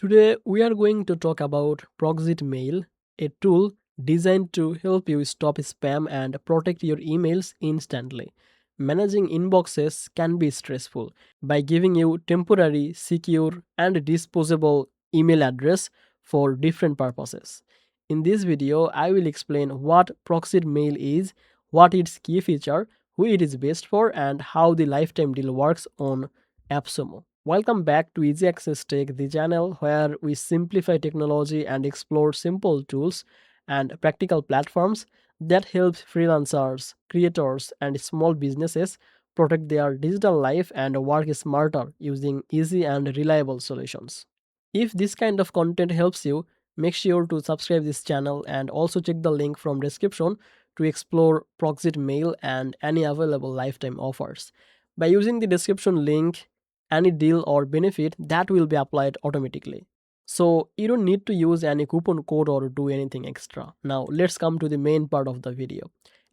Today, we are going to talk about ProxiedMail, a tool designed to help you stop spam and protect your emails instantly. Managing inboxes can be stressful by giving you temporary, secure, and disposable email address for different purposes. In this video, I will explain what ProxiedMail is, what its key feature, who it is best for, and how the lifetime deal works on AppSumo. Welcome back to Easy Access Tech, the channel where we simplify technology and explore simple tools and practical platforms that help freelancers, creators, and small businesses protect their digital life and work smarter using easy and reliable solutions. If this kind of content helps you, make sure to subscribe this channel and also check the link from description to explore Proxit Mail and any available lifetime offers. By using the description link, any deal or benefit that will be applied automatically. So you don't need to use any coupon code or do anything extra. Now let's come to the main part of the video.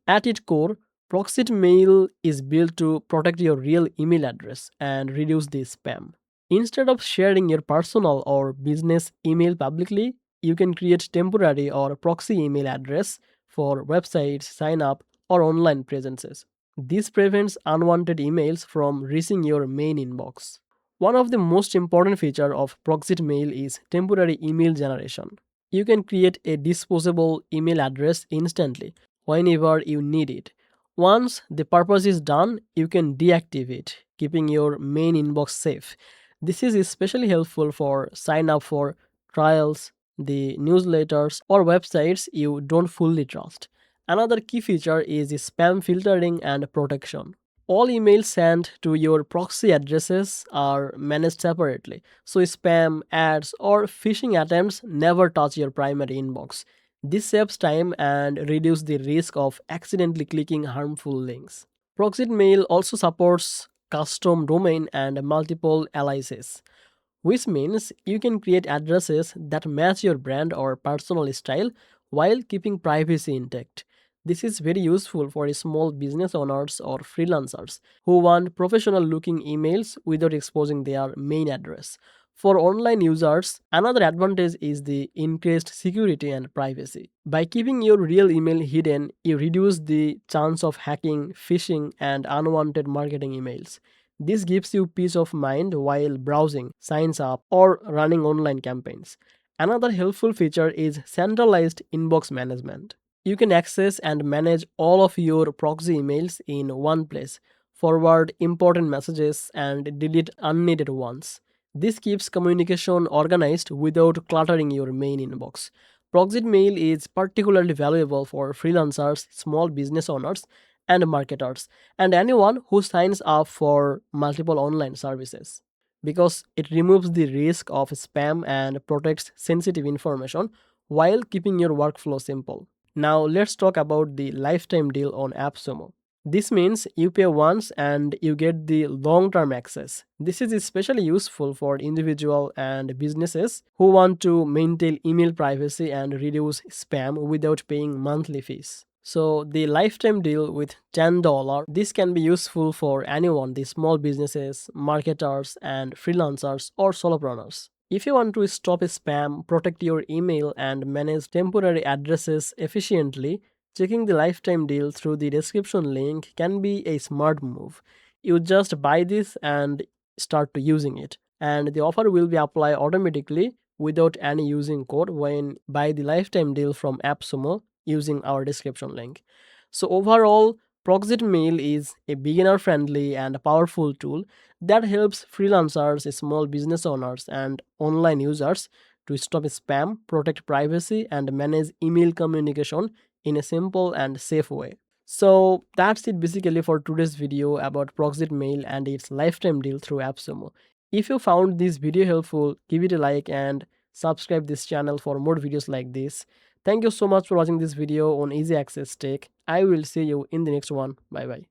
At its core, Proxit Mail is built to protect your real email address and reduce the spam. Instead of sharing your personal or business email publicly, you can create temporary or proxy email address for websites, sign up, or online presences. This prevents unwanted emails from reaching your main inbox. One of the most important features of Proxit Mail is temporary email generation. You can create a disposable email address instantly whenever you need it. Once the purpose is done, you can deactivate, keeping your main inbox safe. This is especially helpful for sign up for trials, the newsletters, or websites you don't fully trust. Another key feature is spam filtering and protection. All emails sent to your proxy addresses are managed separately, so spam, ads, or phishing attempts never touch your primary inbox. This saves time and reduces the risk of accidentally clicking harmful links. ProxiedMail also supports custom domain and multiple aliases, which means you can create addresses that match your brand or personal style while keeping privacy intact. This is very useful for small business owners or freelancers who want professional looking emails without exposing their main address. For online users, another advantage is the increased security and privacy. By keeping your real email hidden, you reduce the chance of hacking, phishing, and unwanted marketing emails. This gives you peace of mind while browsing, signs up, or running online campaigns. Another helpful feature is centralized inbox management. You can access and manage all of your proxy emails in one place, forward important messages, and delete unneeded ones. This keeps communication organized without cluttering your main inbox. Proxy Mail is particularly valuable for freelancers, small business owners, and marketers, and anyone who signs up for multiple online services, because it removes the risk of spam and protects sensitive information while keeping your workflow simple. Now let's talk about the lifetime deal on AppSumo. This means you pay once and you get the long-term access. This is especially useful for individuals and businesses who want to maintain email privacy and reduce spam without paying monthly fees. So the lifetime deal with $10, this can be useful for anyone, the small businesses, marketers, and freelancers or solopreneurs. If you want to stop spam, protect your email, and manage temporary addresses efficiently, checking the lifetime deal through the description link can be a smart move. You just buy this and start to using it, and the offer will be applied automatically without any using code when buy the lifetime deal from AppSumo using our description link. So overall, Proxit Mail is a beginner-friendly and powerful tool that helps freelancers, small business owners, and online users to stop spam, protect privacy, and manage email communication in a simple and safe way. So that's it basically for today's video about Proxit Mail and its lifetime deal through AppSumo. If you found this video helpful, give it a like and subscribe this channel for more videos like this. Thank you so much for watching this video on Easy Access Tech. I will see you in the next one. Bye bye.